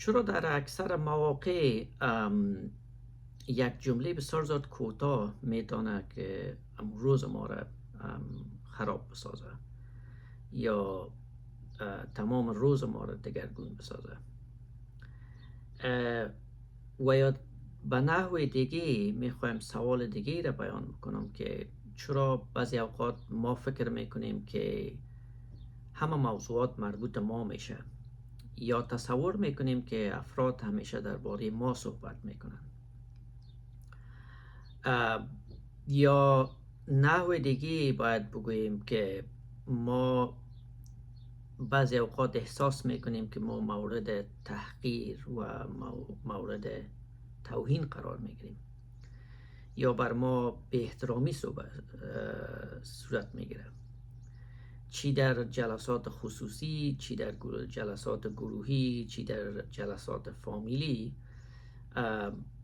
چرا در اکثر مواقع یک جمله بسیار زیاد کوتاه میتونه که روز ما را خراب بسازه یا تمام روز ما را دگرگون بسازه. و یا به نحو دیگه میخوایم سوال دیگه را بیان بکنم که چرا بعضی اوقات ما فکر میکنیم که همه موضوعات مربوط ما میشه یا تصور میکنیم که افراد همیشه درباره ما صحبت میکنن، یا نحو دیگه باید بگوییم که ما بعضی اوقات احساس میکنیم که ما مورد تحقیر و مورد توهین قرار میگیریم یا بر ما به احترامی صورت میگیره، چی در جلسات خصوصی، چی در جلسات گروهی، چی در جلسات فامیلی.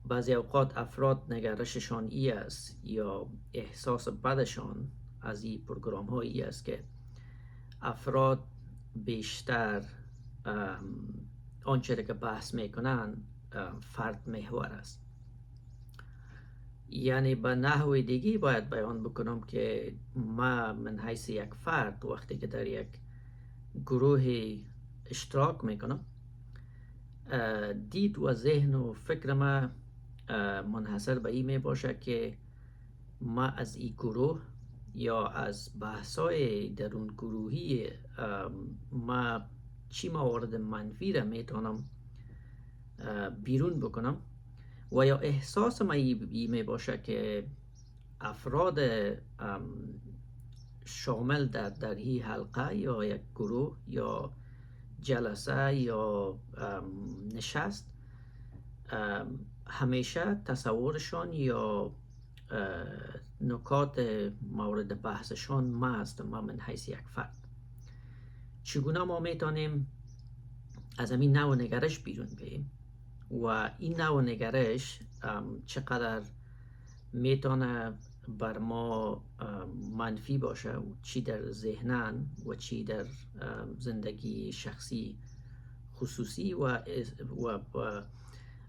بعضی اوقات افراد نگرششان ای است یا احساس بدشان از این پروگرام هایی است که افراد بیشتر آنچه که بحث میکنن فرد محور است. یعنی به نحو دیگی باید بیان بکنم که من حیث یک فرد وقتی که در یک گروه اشتراک میکنم، دید و ذهن و فکر ما منحصر به این می باشه که ما از این گروه یا از بحثای درون گروهی ما چی موارد منفی را میتونم بیرون بکنم، و یا احساس ما می باشه که افراد شامل در این حلقه یا یک گروه یا جلسه یا نشست همیشه تصورشان یا نکات مورد بحثشان ما هستم، ما من حیث یک فرد. چگونه ما میتونیم از این نوع نگرش بیرون بیاییم و این نوع نگرش چقدر میتونه بر ما منفی باشه، و چی در ذهنن و چی در زندگی شخصی خصوصی و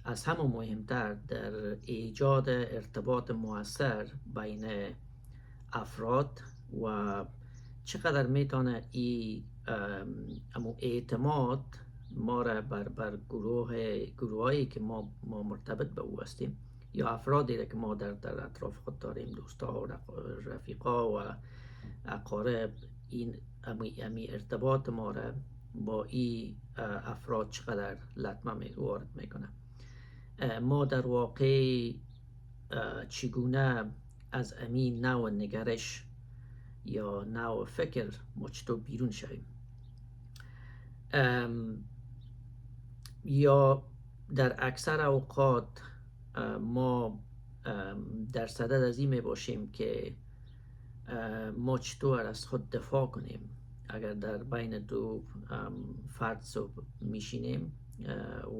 از همه مهمتر در ایجاد ارتباط مؤثر بین افراد و چقدر میتونه این اعتماد ما را بر گروهایی که ما مرتبط به او هستیم یا افرادی را که ما در اطراف خود داریم، دوستا و رفیقا و اقارب، این ارتباط ما را با این افراد چقدر لطمه وارد میکنه. ما در واقع چگونه از امین نوع نگرش یا نوع فکر چطور بیرون شویم، یا در اکثر اوقات ما در صدد از این می باشیم که ما چطور از خود دفاع کنیم اگر در بین دو فرد میشینیم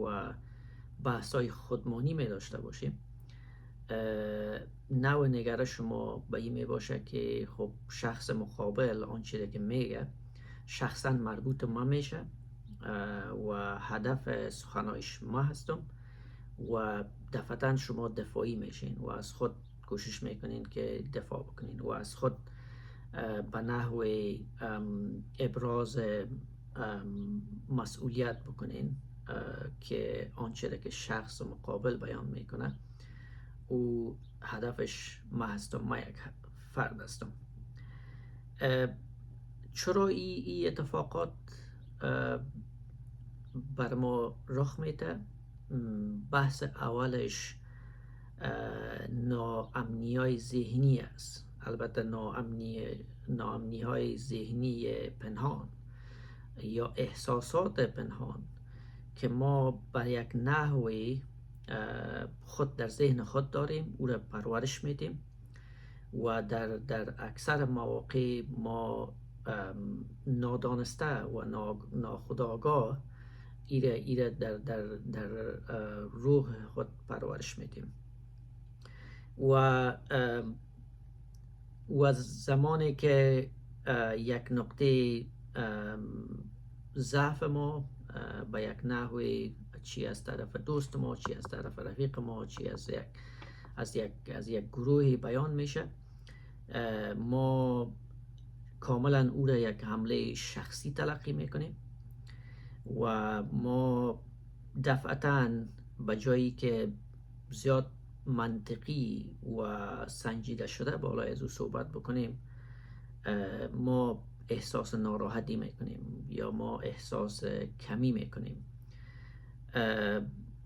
و بحثای خودمانی می داشته باشیم. نوع نگرش ما به این می باشه که خب شخص مقابل آنچه که میگه شخصا مربوط ما میشه و هدف سخنایش ما هستم و دفعتا شما دفاعی میشین و از خود کوشش میکنین که دفاع بکنین و از خود به نحو ابراز مسئولیت بکنین که آنچه که شخص مقابل بیان میکنه او هدفش ما هستم، ما یک فرد هستم. چرا این اتفاقات بر ما رخ میده؟ بحث اولش ناامنی های ذهنی است، البته ناامنی های ذهنی پنهان یا احساسات پنهان که ما بر یک نحوی خود در ذهن خود داریم، او را پرورش میدیم و در اکثر مواقع ما نادانسته و ناخودآگاه ایره در روح خود پرورش میدیم و زمانی که یک نقطه ضعف ما به یک نحوی چی از طرف دوست ما، چی از طرف رفیق ما، چی از یک گروهی بیان میشه، ما کاملا او را یک حمله شخصی تلقی میکنیم و ما دفعتاً به جایی که زیاد منطقی و سنجیده شده بالای از او صحبت بکنیم، ما احساس ناراحتی میکنیم یا ما احساس کمی میکنیم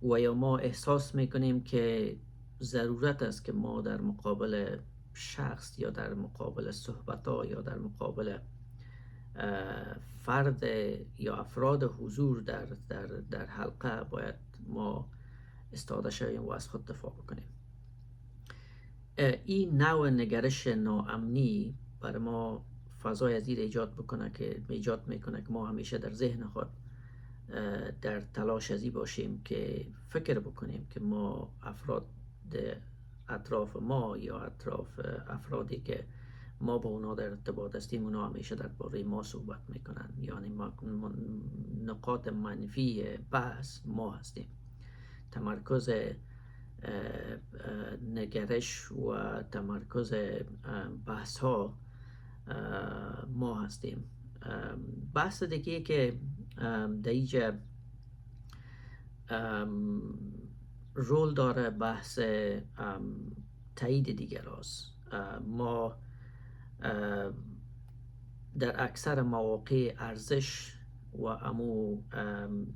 و یا ما احساس میکنیم که ضرورت است که ما در مقابل شخص یا در مقابل صحبت‌ها یا در مقابل فرد یا افراد حضور در حلقه باید ما استاده شویم و از خود دفاع بکنیم. این نوع نگرش ناامنی بر ما فضای از این ایجاد میکنه که ما همیشه در ذهن خود در تلاش ازی باشیم که فکر بکنیم که ما افراد اطراف ما یا اطراف افرادی که ما با اونا در ارتباط هستیم، اونا همیشه درباره ما صحبت میکنن، یعنی نقاط منفی بحث ما هستیم. تمرکز نگرش و تمرکز بحث ها ما هستیم. بحث دیگه که در اینجا رول داره بحث تایید دیگر است. ما در اکثر مواقع ارزش و امو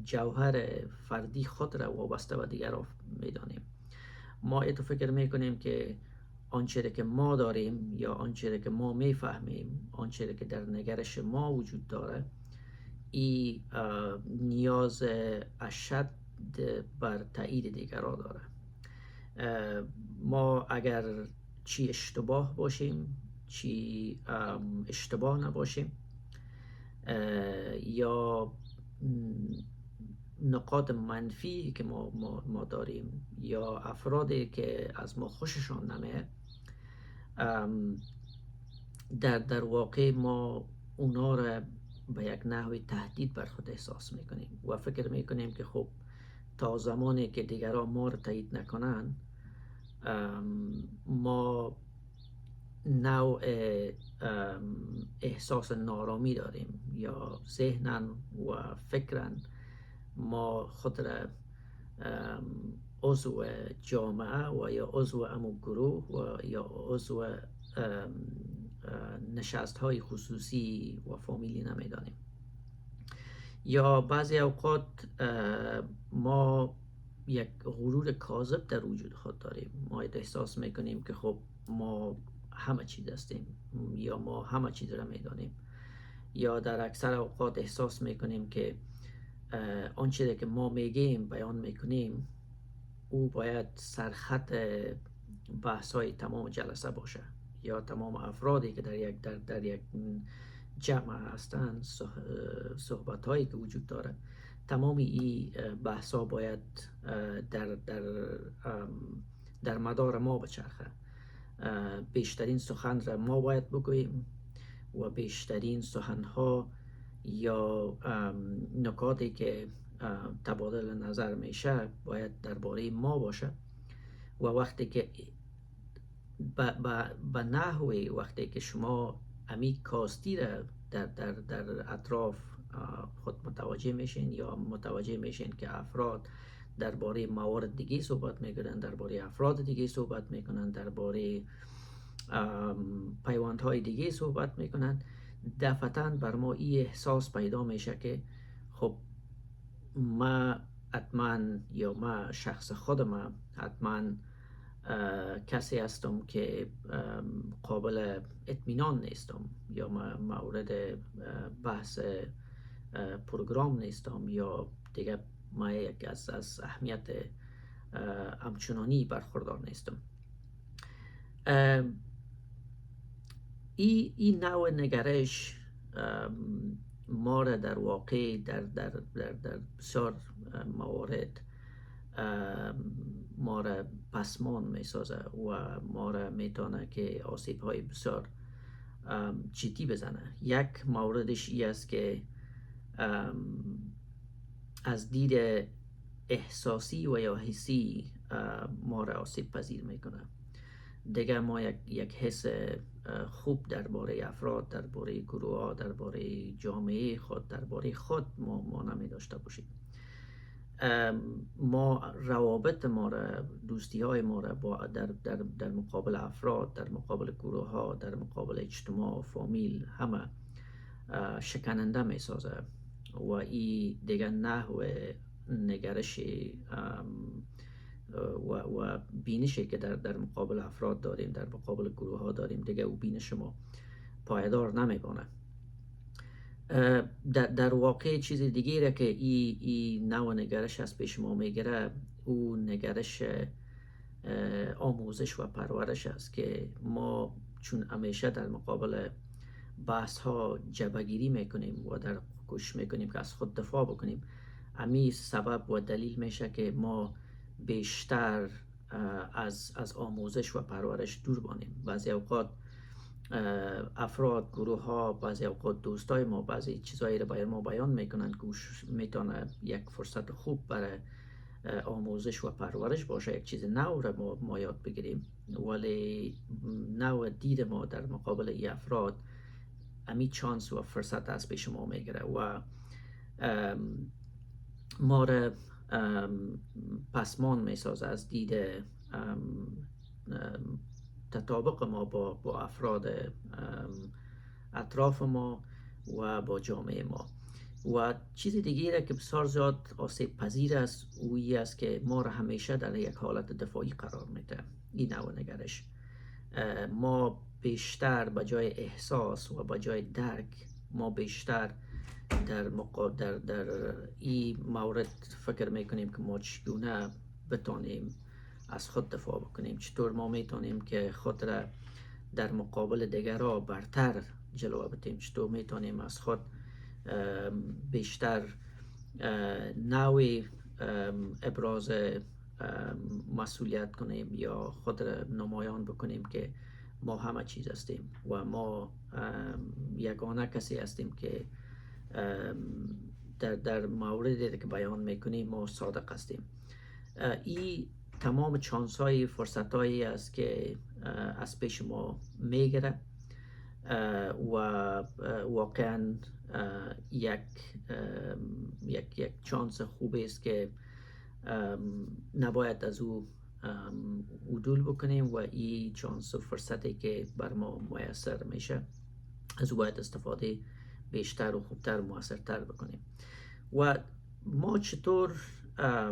جوهر فردی خود را وابسته به دیگران میدانیم. ما ایتو فکر میکنیم که آنچه که ما داریم یا آنچه که ما میفهمیم، آنچه که در نگرش ما وجود داره، این نیاز اشد بر تایید دیگران داره. ما اگر چی اشتباه باشیم، چی اشتباه نباشیم، یا نقاط منفی که ما داریم یا افرادی که از ما خوششان نمیاد، در واقع ما اونا را به یک نحوی تهدید بر خود احساس میکنیم و فکر میکنیم که خب تا زمانی که دیگران ما را تایید نکنن، ما نوع احساس نارامی داریم یا ذهناً و فکراً ما خود را عضو جامعه و یا عضو امو گروه و یا عضو نشست های خصوصی و فامیلی نمیدانیم. یا بعضی اوقات ما یک غرور کاذب در وجود خود داریم. ما احساس میکنیم که خب ما همه چیز هستیم یا ما همه چیز را میدانیم، یا در اکثر اوقات احساس میکنیم که آنچه که ما میگیم، بیان میکنیم، او باید سرخط بحث های تمام جلسه باشه یا تمام افرادی که در یک جمع هستند، صحبت هایی که وجود داره، تمامی این بحث ها باید در مدار ما بچرخه. بیشترین سخن را ما باید بگوییم و بیشترین سخن ها یا نکاتی که تبادل نظر میشه باید درباره ما باشه و وقتی که به نحوی وقتی که شما امی کاستی را در اطراف خود متوجه میشین یا متوجه میشین که افراد درباره موارد دیگه صحبت میکنن، درباره افراد دیگه صحبت میکنن، درباره پیوندهای دیگه صحبت میکنن، دفعتاً بر ما این احساس پیدا میشه که خب ما حتما یا ما شخص خودم حتما کسی هستم که قابل اطمینان نیستم یا ما مورد بحث پروگرام نیستم یا دیگه ما یک از اهمیت همچنانی برخوردار نیستم. این نوع نگرش ما را در واقع در بسیار موارد ما را پسمان می سازه و ما را می تانه که آسیب های بسیار جدی بزنه. یک موردش ای است که از دید احساسی و یا حسی ما را آسیب پذیر میکنه. دیگه ما یک حس خوب درباره افراد، درباره گروه ها، درباره جامعه خود، درباره خود ما نمی داشته باشیم. ما روابط ما را، دوستی های ما را در مقابل افراد، در مقابل گروه ها، در مقابل اجتماع، فامیل، همه شکننده می سازه و این دیگه نحو نگرش و بینشی که در مقابل افراد داریم، در مقابل گروه ها داریم، دیگه او بینش ما پایدار نمیگونه. در واقع چیز دیگه که این نوع نگرش از پیش ما میگیره، او نگرش آموزش و پرورش است که ما چون همیشه در مقابل بحث ها جبهه‌گیری میکنیم و در کوشش میکنیم که از خود دفاع بکنیم، همین سبب و دلیل میشه که ما بیشتر از آموزش و پرورش دور بانیم. بعضی اوقات افراد، گروه ها، بعضی اوقات دوستای ما بعضی چیزایی رو برای ما بیان میکنن که میتونه یک فرصت خوب برای آموزش و پرورش باشه، یک چیز نو رو ما یاد بگیریم، ولی نوع دید ما در مقابل این افراد امی چانس و فرصت از پیش ما میگیره و ما را پسمان میسازه از دید تطابق ما با افراد اطراف ما و با جامعه ما. و چیز دیگه که بسیار زیاد آسیب پذیر است اویی است که ما را همیشه در یک حالت دفاعی قرار میده. این نوع نگرش ما بیشتر به جای احساس و به جای درک، ما بیشتر در این مورد فکر میکنیم که ما چگونه بتانیم از خود دفاع بکنیم، چطور ما میتونیم که خود را در مقابل دیگران برتر جلو ببریم، چطور میتونیم از خود بیشتر نوع ابراز مسئولیت کنیم یا خود را نمایان بکنیم که ما همه چیز هستیم و ما یگانه کسی هستیم که در موردی که بیان میکنیم ما صادق هستیم. این تمام چانس های فرصت هایی است که از پیش ما میگیره و واقعا یک چانس خوبی است که نباید از او عدول بکنیم و این چانس و فرصتی که بر ما میسر میشه از او باید استفاده بیشتر و خوبتر و موثرتر بکنیم. و ما چطور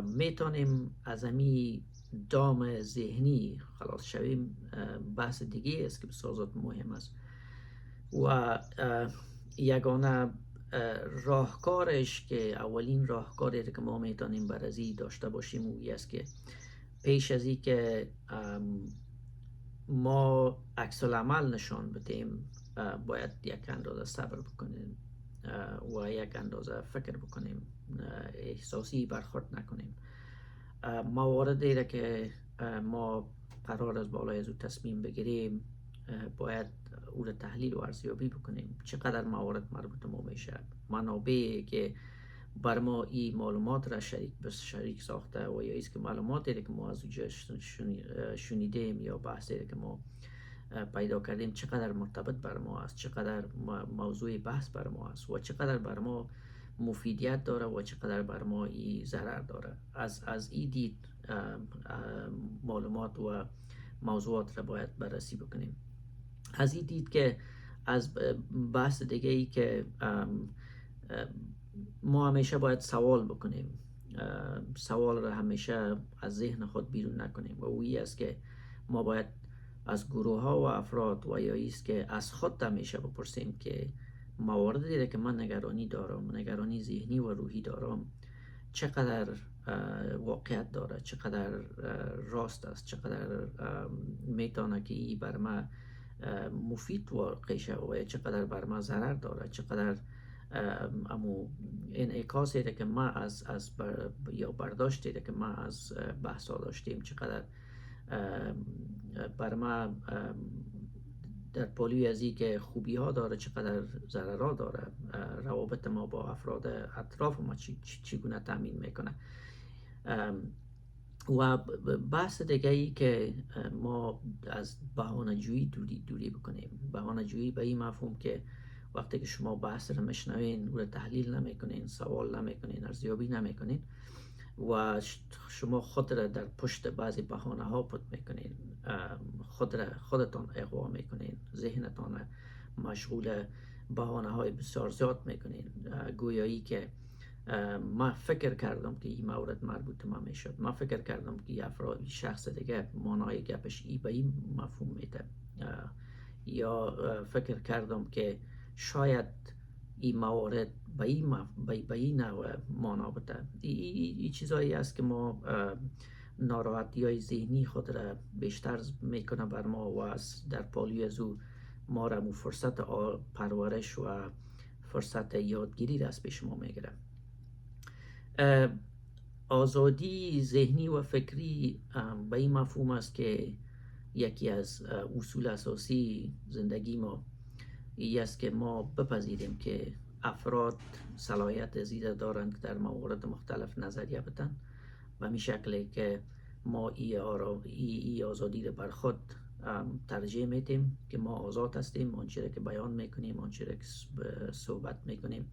میتونیم از امی دام ذهنی خلاص شویم، بحث دیگه است که بسیار مهم است و یگانه راهکارش که اولین راهکاری که ما میتونیم بر ازی داشته باشیم اوی است که پیش از این که ما عکس العمل نشان بدیم باید یک اندازه صبر بکنیم و یک اندازه فکر بکنیم، احساسی برخورد نکنیم. مواردی را که ما قرار از بالای از او تصمیم بگیریم باید او را تحلیل و ارزیابی بکنیم، چقدر موارد مربوط ما میشه، منابعی که بر ما این معلومات را شریک ساخته و یا ایست که معلوماتی که ما از اوجا شنیدیم یا بحثی که ما پیدا کردیم چقدر مرتبط بر ما است، چقدر موضوع بحث بر ما است و چقدر بر ما مفیدیت داره و چقدر بر ما این ضرر داره. از این دید معلومات و موضوعات را باید بررسی بکنیم. از این دید که از بحث دیگه ای که ما همیشه باید سوال بکنیم، سوال را همیشه از ذهن خود بیرون نکنیم و اویی است که ما باید از گروه ها و افراد و یا ایست که از خود همیشه بپرسیم که مواردی که من نگرانی دارم، نگرانی ذهنی و روحی دارم، چقدر واقعیت داره، چقدر راست است، چقدر میتونه که این بر من مفید واقع شه و چقدر بر من ضرر داره، چقدر امو انعکاسی که ما یا برداشتی که ما از بحثا داشتیم چقدر بر ما در پولی از این که خوبی ها داره چقدر ضررها داره، روابط ما با افراد اطراف ما چگونه تامین میکنه. و بحث دیگه ای که ما از بهانه‌جویی دوری بکنیم. بهانه‌جویی به این مفهوم که وقتی که شما بحث رو میشنوین او رو تحلیل نمیکنین، سوال نمیکنین، ارزیابی نمیکنین و شما خود را در پشت بعضی بهانه ها پت میکنین، خودتان اغوا میکنین، ذهنتان مشغول بهانه های بسیار زیاد میکنین، گویایی که ما فکر کردم که این مورد مربوط ما میشد، ما فکر کردم که افراد شخص دیگه مانای گپش به این مفهوم میده، یا فکر کردم که شاید این موارد به این نوع مانا بده. این چیزایی است که ما ناراحتی های ذهنی خود را بیشتر میکنه بر ما و در پالوی از او ما را فرصت پرورش و فرصت یادگیری را از پیش ما میگیره. آزادی ذهنی و فکری به این مفهوم است که یکی از اصول اساسی زندگی ما این است که ما بپذیریم که افراد صلاحیت زیاده دارند که در موارد مختلف نظریه بدن، به این شکلی که ما ای آزادی را بر خود ترجیح میدیم که ما آزاد هستیم، آنچه که بیان میکنیم، آنچه که صحبت میکنیم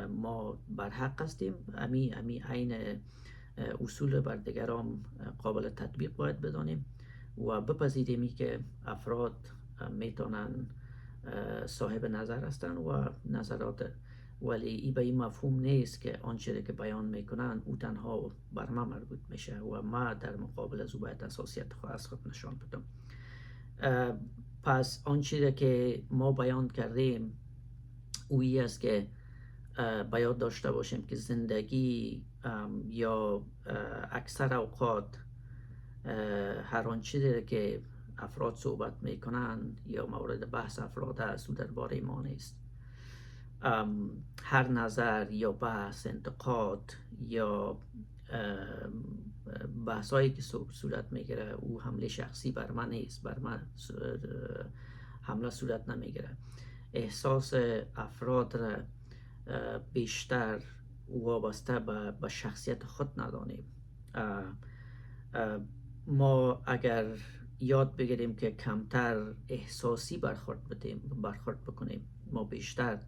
ما بر حق هستیم. امی عین اصول بر دیگران قابل تطبیق باید بدانیم و بپذیریم که افراد میتونن صاحب نظر هستن و نظرات، ولی این به این مفهوم نیست که آنچه که بیان میکنن او تنها بر ما مربوط میشه و ما در مقابل از او باید اساسیت از خود نشان بدم. پس آنچه که ما بیان کردیم اویی است که باید داشته باشیم که زندگی یا اکثر اوقات هر آنچه که افراد صحبت میکنن یا مورد بحث افراد است او درباره ما نیست. هر نظر یا بحث، انتقاد یا بحثایی که صورت میگیره او حمله شخصی بر من نیست، بر من حمله صورت نمیگیره. احساس افراد را بیشتر وابسته به شخصیت خود ندانیم. ما اگر یاد بگیریم که کمتر احساسی برخورد بکنیم، ما بیشتر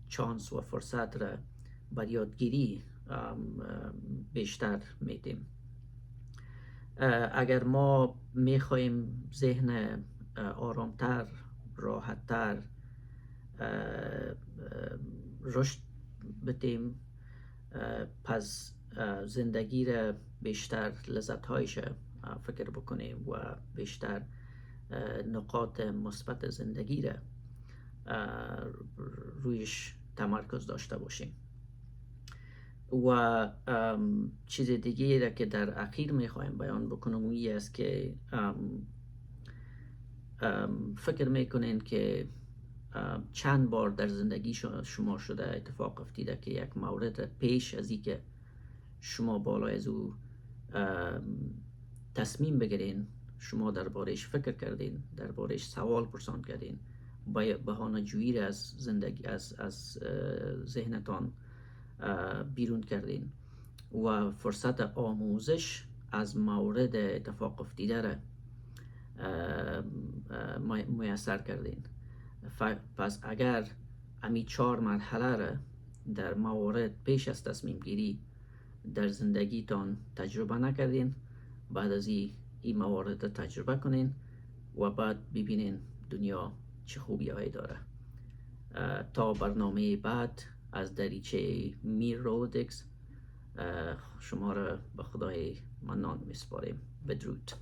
چانس و فرصت را بر یادگیری بیشتر میدیم. اگر ما میخوایم ذهن آرامتر، راحتتر رشد بدیم، پس زندگی را بیشتر لذت‌هایش فکر بکنیم و بیشتر نقاط مثبت زندگی را رویش تمرکز داشته باشیم. و چیز دیگه را که در اخیر میخوایم بیان بکنم این است که فکر میکنین که چند بار در زندگی شما شده اتفاق افتیده که یک مورد پیش از این که شما بالای از او تصمیم بگیرین شما درباره‌اش فکر کردین، درباره‌اش سوال پرسان کردین، بهانه جویی از زندگی از ذهنتان بیرون کردین و فرصت آموزش از مورد اتفاق افتیده را میسر کردین. پس اگر امی 4 مرحله را در موارد پیش از تصمیم گیری در زندگیتان تجربه نکردین، بعد از این موارد تجربه کنین و بعد ببینین دنیا چه خوبی هایی داره. تا برنامه بعد از دریچه میر رودکس شما را به خدای منان میسپاریم. بدرود.